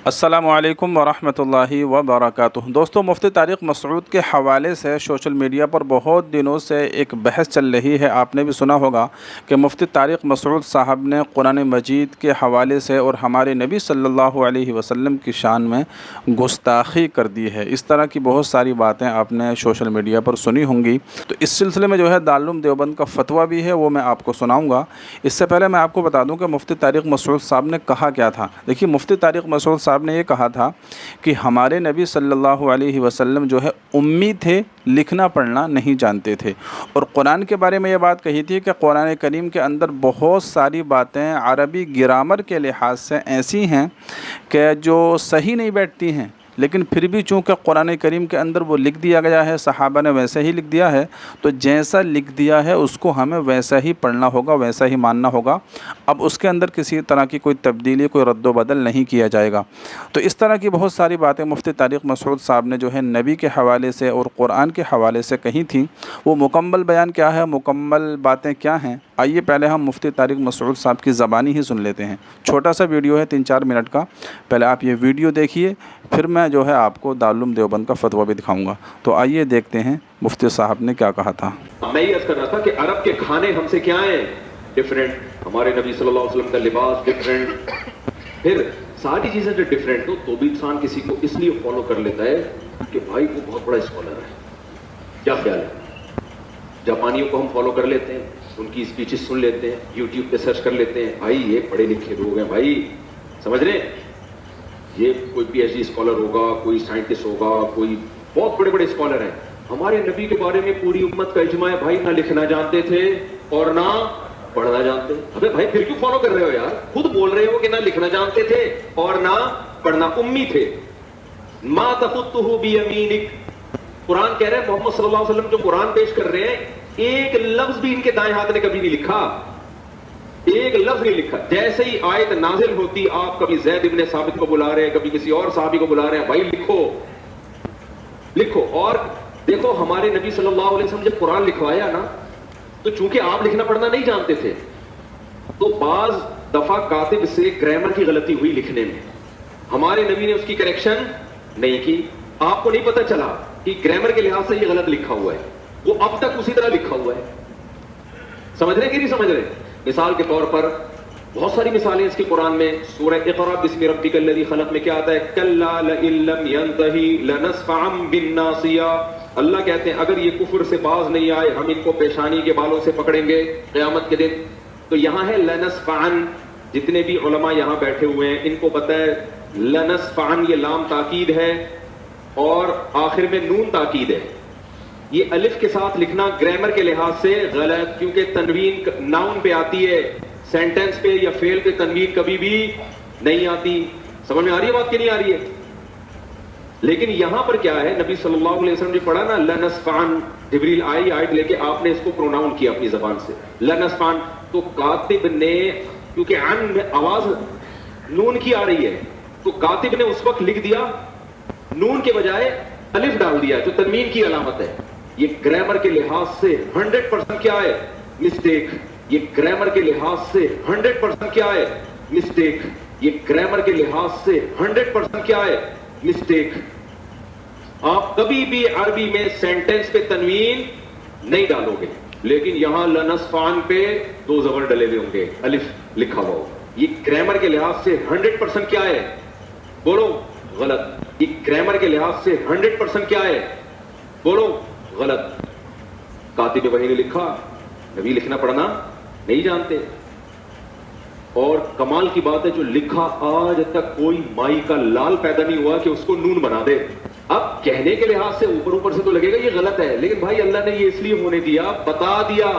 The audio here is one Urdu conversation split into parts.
السلام علیکم ورحمۃ اللہ وبرکاتہ۔ دوستو، مفتی طارق مسعود کے حوالے سے سوشل میڈیا پر بہت دنوں سے ایک بحث چل رہی ہے۔ آپ نے بھی سنا ہوگا کہ مفتی طارق مسعود صاحب نے قرآن مجید کے حوالے سے اور ہمارے نبی صلی اللہ علیہ وسلم کی شان میں گستاخی کر دی ہے۔ اس طرح کی بہت ساری باتیں آپ نے سوشل میڈیا پر سنی ہوں گی، تو اس سلسلے میں جو ہے دارالعلوم دیوبند کا فتویٰ بھی ہے، وہ میں آپ کو سناؤں گا۔ اس سے پہلے میں آپ کو بتا دوں کہ مفتی طارق مسعود صاحب نے کہا کیا تھا۔ دیکھیے، مفتی طارق مسعود صاحب نے یہ کہا تھا کہ ہمارے نبی صلی اللہ علیہ وسلم جو ہے امی تھے، لکھنا پڑھنا نہیں جانتے تھے، اور قرآن کے بارے میں یہ بات کہی تھی کہ قرآن کریم کے اندر بہت ساری باتیں عربی گرامر کے لحاظ سے ایسی ہیں کہ جو صحیح نہیں بیٹھتی ہیں، لیکن پھر بھی چونکہ قرآن کریم کے اندر وہ لکھ دیا گیا ہے، صحابہ نے ویسے ہی لکھ دیا ہے، تو جیسا لکھ دیا ہے اس کو ہمیں ویسا ہی پڑھنا ہوگا، ویسا ہی ماننا ہوگا۔ اب اس کے اندر کسی طرح کی کوئی تبدیلی، کوئی رد و بدل نہیں کیا جائے گا۔ تو اس طرح کی بہت ساری باتیں مفتی طارق مسعود صاحب نے جو ہے نبی کے حوالے سے اور قرآن کے حوالے سے کہی تھیں۔ وہ مکمل بیان کیا ہے، مکمل باتیں کیا ہیں، آئیے پہلے ہم مفتی طارق مسعود صاحب کی زبانی ہی سن لیتے ہیں۔ چھوٹا سا ویڈیو ہے، 3-4 منٹ کا۔ پہلے آپ یہ ویڈیو دیکھیے، پھر میں جو ہے آپ کو دارالعلوم دیوبند کا فتویٰ بھی دکھاؤں گا۔ تو آئیے دیکھتے ہیں مفتی صاحب نے کیا کہا تھا۔ میں یہ عرض کر رہا تھا کہ عرب کے کھانے ہم سے کیا ہیں، ڈیفرنٹ۔ ہمارے نبی صلی اللہ علیہ وسلم کا لباس ڈیفرنٹ، پھر ساری چیزیں جو ڈیفرنٹ ہو تو بھی انسان کسی کو اس لیے فالو کر لیتا ہے کہ بھائی وہ بہت بڑا اسکالر ہے۔ کیا خیال ہے؟ جاپانیوں کو ہم فالو کر لیتے ہیں، ان کی اسپیچز سن لیتے ہیں، یوٹیوب پہ سرچ کر لیتے ہیں، بھائی یہ پڑھے لکھے لوگ ہیں، بھائی سمجھ رہے ہیں، یہ کوئی پی ایچ ڈی اسکالر ہوگا، کوئی سائنٹسٹ ہوگا، کوئی بہت بڑے بڑے اسکالر ہیں۔ ہمارے نبی کے بارے میں پوری امت کا اجماع ہے، بھائی نہ لکھنا جانتے تھے اور نہ پڑھنا جانتے۔ ابے بھائی پھر کیوں فالو کر رہے ہو یار؟ خود بول رہے ہو کہ نہ لکھنا جانتے تھے اور نہ پڑھنا، امی تھے۔ ما تخطہ بیمینک، قرآن کہہ رہے ہیں، محمد صلی اللہ علیہ وسلم جو قرآن پیش کر رہے ہیں، ایک لفظ بھی ان کے دائیں ہاتھ نے کبھی نہیں لکھا، ایک لفظ نہیں لکھا۔ جیسے ہی آیت نازل ہوتی، آپ کبھی زید ابن ثابت کو بلا رہے ہیں، کبھی کسی اور صحابی کو بلا رہے ہیں، بھائی لکھو لکھو۔ اور دیکھو، ہمارے نبی صلی اللہ علیہ وسلم جب قرآن لکھوایا نا، تو چونکہ آپ لکھنا پڑھنا نہیں جانتے تھے، تو بعض دفعہ کاتب سے گرامر کی غلطی ہوئی لکھنے میں، ہمارے نبی نے اس کی کریکشن نہیں کی۔ آپ کو نہیں پتا چلا کہ گرامر کے لحاظ سے یہ غلط لکھا ہوا ہے، وہ اب تک اسی طرح لکھا ہوا ہے۔ سمجھ رہے کہ نہیں سمجھ رہے؟ مثال کے طور پر بہت ساری مثالیں اس کی قرآن میں، سورہ اقرا بسم ربک الذی خلق میں کیا آتا ہے؟ کلا لئن لم ینتہی لنسفعا بالناصیہ۔ اللہ کہتے ہیں اگر یہ کفر سے باز نہیں آئے، ہم ان کو پیشانی کے بالوں سے پکڑیں گے قیامت کے دن۔ تو یہاں ہے لنسفعا، جتنے بھی علماء یہاں بیٹھے ہوئے ہیں ان کو پتہ ہے لنسفعا یہ لام تاکید ہے اور آخر میں نون تاکید ہے۔ یہ الف کے ساتھ لکھنا گرامر کے لحاظ سے غلط، کیونکہ تنوین ناؤن پہ آتی ہے، سینٹنس پہ یا فعل پہ تنوین کبھی بھی نہیں آتی۔ سمجھ میں آ رہی ہے بات کہ نہیں آ رہی ہے؟ لیکن یہاں پر کیا ہے، نبی صلی اللہ علیہ وسلم نے پڑھا نا لنسفعن، جبریل آئی آیت لے کے، آپ نے اس کو پروناؤن کیا اپنی زبان سے لنسفعن، تو کاتب نے، کیونکہ عن میں آواز نون کی آ رہی ہے، تو کاتب نے اس وقت لکھ دیا، نون کے بجائے الف ڈال دیا جو تنوین کی علامت ہے۔ یہ گرامر کے لحاظ سے 100% کیا ہے؟ مسٹیک۔ یہ گرامر کے لحاظ سے 100% کیا ہے؟ مسٹیک۔ یہ گرامر کے لحاظ سے 100% کیا ہے؟ مسٹیک۔ آپ کبھی بھی عربی میں سینٹنس پہ تنوین نہیں ڈالو گے، لیکن یہاں لنسفعن پہ 2 زبر ڈلے ہوئے ہوں گے، الف لکھا ہوا ہو۔ یہ گرامر کے لحاظ سے 100% کیا ہے؟ بولو غلط۔ یہ گرامر کے لحاظ سے 100% کیا ہے؟ بولو غلط۔ کاتب وحی نے لکھا، نبی لکھنا پڑھنا نہیں جانتے، اور کمال کی بات ہے جو لکھا آج تک کوئی مائی کا لال پیدا نہیں ہوا کہ اس کو نون بنا دے۔ اب کہنے کے لحاظ سے اوپر سے تو لگے گا یہ غلط ہے، لیکن بھائی اللہ نے یہ اس لیے ہونے دیا، بتا دیا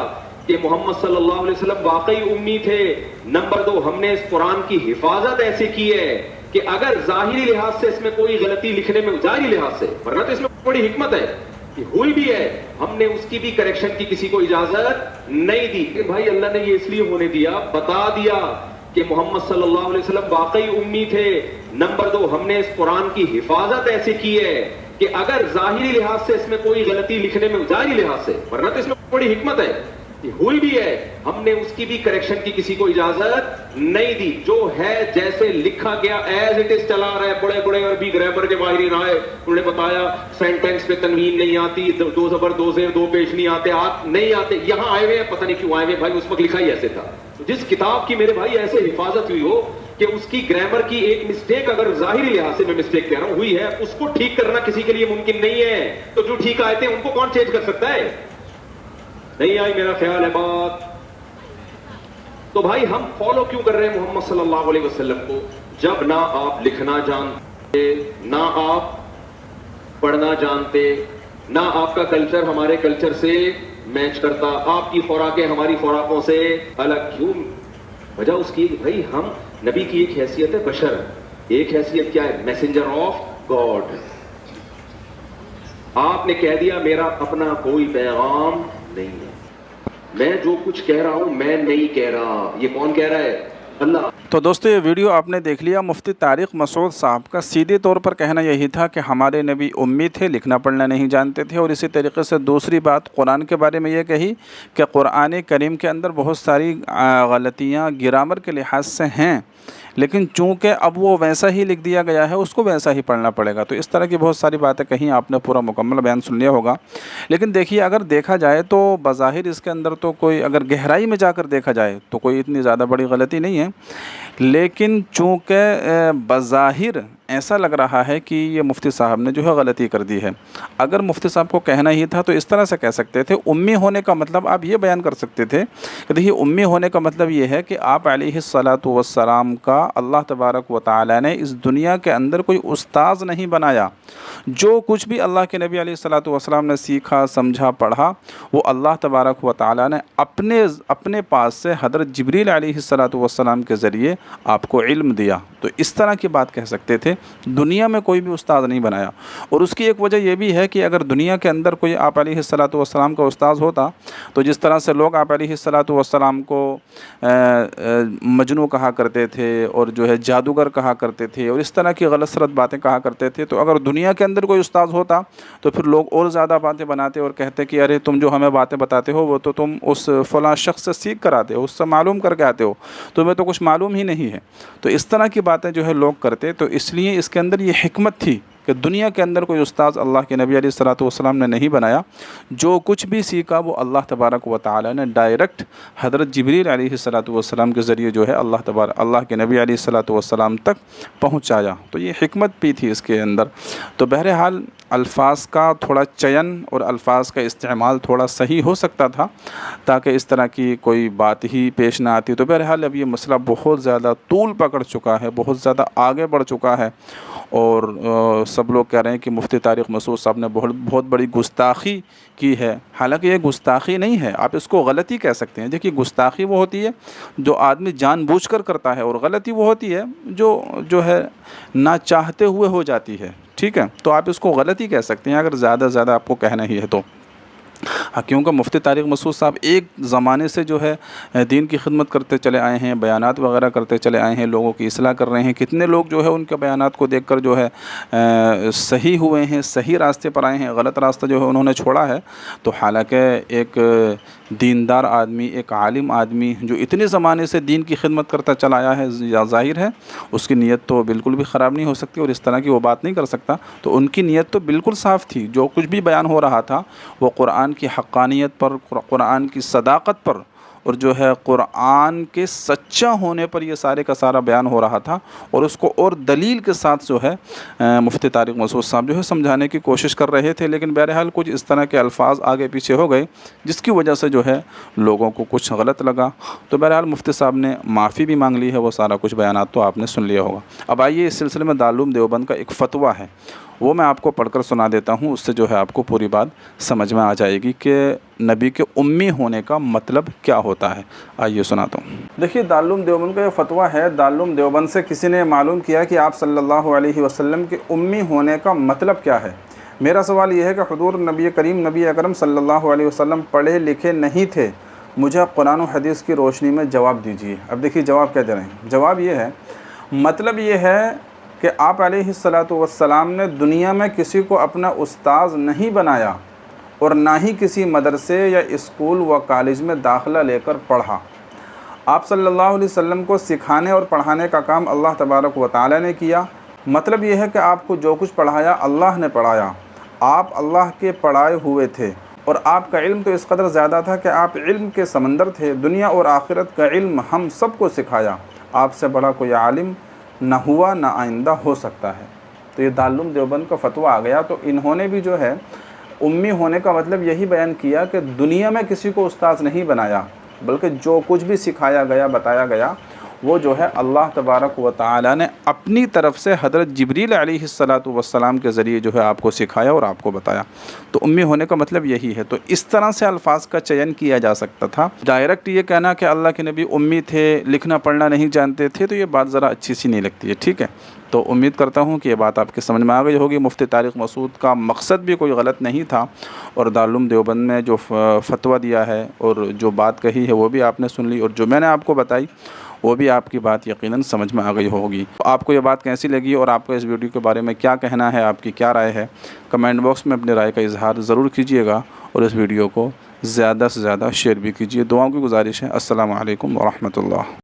کہ محمد صلی اللہ علیہ وسلم واقعی امی تھے۔ نمبر 2، ہم نے اس قرآن کی حفاظت ایسے کی ہے کہ اگر ظاہری لحاظ سے اس میں کوئی غلطی لکھنے میں، ظاہری لحاظ سے، ورنہ تو اس میں بڑی حکمت ہے، ہوئی بھی ہے، ہم نے اس کی بھی کریکشن کی کسی کو اجازت نہیں دی کہ بھائی اللہ نے یہ اس لیے ہونے دیا، بتا دیا کہ محمد صلی اللہ علیہ وسلم واقعی امی تھے۔ نمبر 2، ہم نے اس قرآن کی حفاظت ایسے کی ہے کہ اگر ظاہری لحاظ سے اس میں کوئی غلطی لکھنے میں، ظاہری لحاظ سے، ورنہ تو اس میں بڑی حکمت ہے، ہوئی بھی ہے, ہم نے اس کی بھی کریکشن کی کسی کو اجازت نہیں دی. جو ہے جیسے لکھا گیا ایز اٹ از چلا رہا ہے. بڑے بڑے عربی گرامر کے ماہرین آئے, انہوں نے بتایا سینٹینس پہ تنوین نہیں آتی, دو زبر دو زیر دو پیش نہیں آتے, نہیں آتے. یہاں آئے ہوئے ہیں, پتہ نہیں کیوں آئے ہوئے بھائی, اس وقت لکھا ہی ایسے تھا. جس کتاب کی میرے بھائی ایسے حفاظت ہوئی ہو کہ اس کی گرامر کی ایک مسٹیک, اگر ظاہری لحاظ سے میں مسٹیک کہہ رہا ہوں, ہوئی ہے, اس کو ٹھیک کرنا کسی کے لیے ممکن نہیں ہے. تو جو ٹھیک آئے تھے ان کو کون چینج کر سکتا ہے؟ نہیں آئی میرا خیال ہے بات. تو بھائی ہم فالو کیوں کر رہے ہیں محمد صلی اللہ علیہ وسلم کو, جب نہ آپ لکھنا جانتے, نہ آپ پڑھنا جانتے, نہ آپ کا کلچر ہمارے کلچر سے میچ کرتا, آپ کی خوراکیں ہماری خوراکوں سے الگ کیوں؟ وجہ اس کی بھائی ہم, نبی کی ایک حیثیت ہے بشر, ایک حیثیت کیا ہے؟ Messenger of God. آپ نے کہہ دیا میرا اپنا کوئی پیغام نہیں ہے, میں جو کچھ کہہ رہا ہوں میں نہیں کہہ رہا. یہ کون کہہ رہا ہے؟ اللہ. تو دوستو یہ ویڈیو آپ نے دیکھ لیا. مفتی طارق مسعود صاحب کا سیدھے طور پر کہنا یہی تھا کہ ہمارے نبی امی تھے, لکھنا پڑھنا نہیں جانتے تھے. اور اسی طریقے سے دوسری بات قرآن کے بارے میں یہ کہی کہ قرآن کریم کے اندر بہت ساری غلطیاں گرامر کے لحاظ سے ہیں, لیکن چونکہ اب وہ ویسا ہی لکھ دیا گیا ہے, اس کو ویسا ہی پڑھنا پڑے گا. تو اس طرح کی بہت ساری باتیں کہیں آپ نے پورا مکمل بیان سن لیا ہوگا. لیکن دیکھیے اگر دیکھا جائے تو بظاہر اس کے اندر تو کوئی, اگر گہرائی میں جا کر دیکھا جائے تو کوئی اتنی زیادہ بڑی غلطی نہیں ہے. لیکن چونکہ بظاہر ایسا لگ رہا ہے کہ یہ مفتی صاحب نے جو ہے غلطی کر دی ہے. اگر مفتی صاحب کو کہنا ہی تھا تو اس طرح سے کہہ سکتے تھے. امی ہونے کا مطلب آپ یہ بیان کر سکتے تھے کہ دیکھیے امی ہونے کا مطلب یہ ہے کہ آپ علیہ الصلاۃ والسلام کا اللہ تبارک و تعالی نے اس دنیا کے اندر کوئی استاذ نہیں بنایا. جو کچھ بھی اللہ کے نبی علیہ الصلاۃ والسلام نے سیکھا, سمجھا, پڑھا, وہ اللہ تبارک و تعالی نے اپنے پاس سے حضرت جبریل علیہ الصلاۃ والسلام کے ذریعے آپ کو علم دیا. تو اس طرح کی بات کہہ سکتے تھے. دنیا میں کوئی بھی استاد نہیں بنایا. اور اس کی ایک وجہ یہ بھی ہے کہ اگر دنیا کے اندر کوئی آپ علیہ الصلاۃ والسلام کا استاذ ہوتا تو جس طرح سے لوگ آپ علیہ الصلاۃ والسلام کو مجنو کہا کرتے تھے اور جو ہے جادوگر کہا کرتے تھے اور اس طرح کی غلط سلط باتیں کہا کرتے تھے, تو اگر دنیا کے اندر کوئی استاذ ہوتا تو پھر لوگ اور زیادہ باتیں بناتے اور کہتے کہ ارے تم جو ہمیں باتیں بتاتے ہو وہ تو تم اس فلاں شخص سے سیکھ کر آتے ہو, اس سے معلوم کر کے آتے ہو, تمہیں تو کچھ معلوم ہی نہیں ہے. تو اس طرح کی باتیں جو ہے لوگ کرتے. تو اس لیے اس کے اندر یہ حکمت تھی کہ دنیا کے اندر کوئی استاذ اللہ کے نبی علیہ الصلاۃ والسلام نے نہیں بنایا. جو کچھ بھی سیکھا وہ اللہ تبارک و تعالی نے ڈائریکٹ حضرت جبریل علیہ الصلاۃ والسلام کے ذریعے جو ہے اللہ کے نبی علیہ الصلاۃ والسلام تک پہنچایا. تو یہ حکمت بھی تھی اس کے اندر. تو بہرحال الفاظ کا تھوڑا چین اور الفاظ کا استعمال تھوڑا صحیح ہو سکتا تھا تاکہ اس طرح کی کوئی بات ہی پیش نہ آتی. تو بہرحال اب یہ مسئلہ بہت زیادہ طول پکڑ چکا ہے, بہت زیادہ آگے بڑھ چکا ہے, اور سب لوگ کہہ رہے ہیں کہ مفتی طارق مسعود صاحب نے بہت بڑی گستاخی کی ہے. حالانکہ یہ گستاخی نہیں ہے, آپ اس کو غلطی کہہ سکتے ہیں. دیکھیے گستاخی وہ ہوتی ہے جو آدمی جان بوجھ کر کرتا ہے, اور غلطی وہ ہوتی ہے جو ہے نہ چاہتے ہوئے ہو جاتی ہے. ٹھیک ہے, تو آپ اس کو غلطی کہہ سکتے ہیں اگر زیادہ زیادہ آپ کو کہنا ہی ہے تو. کیونکہ مفتی طارق مسعود صاحب ایک زمانے سے جو ہے دین کی خدمت کرتے چلے آئے ہیں, بیانات وغیرہ کرتے چلے آئے ہیں, لوگوں کی اصلاح کر رہے ہیں. کتنے لوگ جو ہے ان کے بیانات کو دیکھ کر جو ہے صحیح ہوئے ہیں, صحیح راستے پر آئے ہیں, غلط راستہ جو ہے انہوں نے چھوڑا ہے. تو حالانکہ ایک دیندار آدمی, ایک عالم آدمی جو اتنے زمانے سے دین کی خدمت کرتا چلا آیا ہے, ظاہر ہے اس کی نیت تو بالکل بھی خراب نہیں ہو سکتی اور اس طرح کی وہ بات نہیں کر سکتا. تو ان کی نیت تو بالکل صاف تھی. جو کچھ بھی بیان ہو رہا تھا وہ قرآن کی حقانیت پر, قرآن کی صداقت پر اور جو ہے قرآن کے سچا ہونے پر یہ سارے کا سارا بیان ہو رہا تھا. اور اس کو اور دلیل کے ساتھ جو ہے مفتی طارق مسعود صاحب جو ہے سمجھانے کی کوشش کر رہے تھے. لیکن بہرحال کچھ اس طرح کے الفاظ آگے پیچھے ہو گئے جس کی وجہ سے جو ہے لوگوں کو کچھ غلط لگا. تو بہرحال مفتی صاحب نے معافی بھی مانگ لی ہے, وہ سارا کچھ بیانات تو آپ نے سن لیا ہوگا. اب آئیے اس سلسلے میں دارالعلوم دیوبند کا ایک فتویٰ ہے, وہ میں آپ کو پڑھ کر سنا دیتا ہوں. اس سے جو ہے آپ کو پوری بات سمجھ میں آ جائے گی کہ نبی کے امی ہونے کا مطلب کیا ہوتا ہے. آئیے سناتا ہوں. دیکھیے دارالعلوم دیوبند کا یہ فتویٰ ہے. دارالعلوم دیوبند سے کسی نے معلوم کیا کہ آپ صلی اللہ علیہ وسلم کے امی ہونے کا مطلب کیا ہے. میرا سوال یہ ہے کہ حضور نبی کریم نبی اکرم صلی اللہ علیہ وسلم پڑھے لکھے نہیں تھے, مجھے قرآن و حدیث کی روشنی میں جواب دیجیے. اب دیکھیے جواب کیا دے رہے ہیں. جواب یہ ہے, مطلب یہ ہے کہ آپ علیہ الصلاۃ والسلام نے دنیا میں کسی کو اپنا استاذ نہیں بنایا اور نہ ہی کسی مدرسے یا اسکول و کالج میں داخلہ لے کر پڑھا۔ آپ صلی اللہ علیہ وسلم کو سکھانے اور پڑھانے کا کام اللہ تبارک و تعالی نے کیا۔ مطلب یہ ہے کہ آپ کو جو کچھ پڑھایا اللہ نے پڑھایا، آپ اللہ کے پڑھائے ہوئے تھے، اور آپ کا علم تو اس قدر زیادہ تھا کہ آپ علم کے سمندر تھے۔ دنیا اور آخرت کا علم ہم سب کو سکھایا، آپ سے بڑا کوئی عالم نہ ہوا نہ آئندہ ہو سکتا ہے۔ تو یہ دارالعلوم دیوبند کا فتویٰ آ گیا۔ تو انہوں نے بھی جو ہے امی ہونے کا مطلب یہی بیان کیا کہ دنیا میں کسی کو استاذ نہیں بنایا، بلکہ جو کچھ بھی سکھایا گیا بتایا گیا وہ جو ہے اللہ تبارک و تعالی نے اپنی طرف سے حضرت جبریل علیہ السلام کے ذریعے جو ہے آپ کو سکھایا اور آپ کو بتایا۔ تو امی ہونے کا مطلب یہی ہے۔ تو اس طرح سے الفاظ کا چین کیا جا سکتا تھا۔ ڈائریکٹ یہ کہنا کہ اللہ کے نبی امی تھے، لکھنا پڑھنا نہیں جانتے تھے، تو یہ بات ذرا اچھی سی نہیں لگتی ہے، ٹھیک ہے۔ تو امید کرتا ہوں کہ یہ بات آپ کے سمجھ میں آ گئی ہوگی۔ مفتی طارق مسعود کا مقصد بھی کوئی غلط نہیں تھا، اور دارالعلوم دیوبند میں جو فتویٰ دیا ہے اور جو بات کہی ہے وہ بھی آپ نے سن لی، اور جو میں نے آپ کو بتائی وہ بھی آپ کی بات یقیناً سمجھ میں آ گئی ہوگی۔ آپ کو یہ بات کیسی لگی اور آپ کو اس ویڈیو کے بارے میں کیا کہنا ہے، آپ کی کیا رائے ہے، کمنٹ باکس میں اپنی رائے کا اظہار ضرور کیجیے گا، اور اس ویڈیو کو زیادہ سے زیادہ شیئر بھی کیجیے۔ دعاؤں کی گزارش ہے۔ السلام علیکم ورحمۃ اللہ۔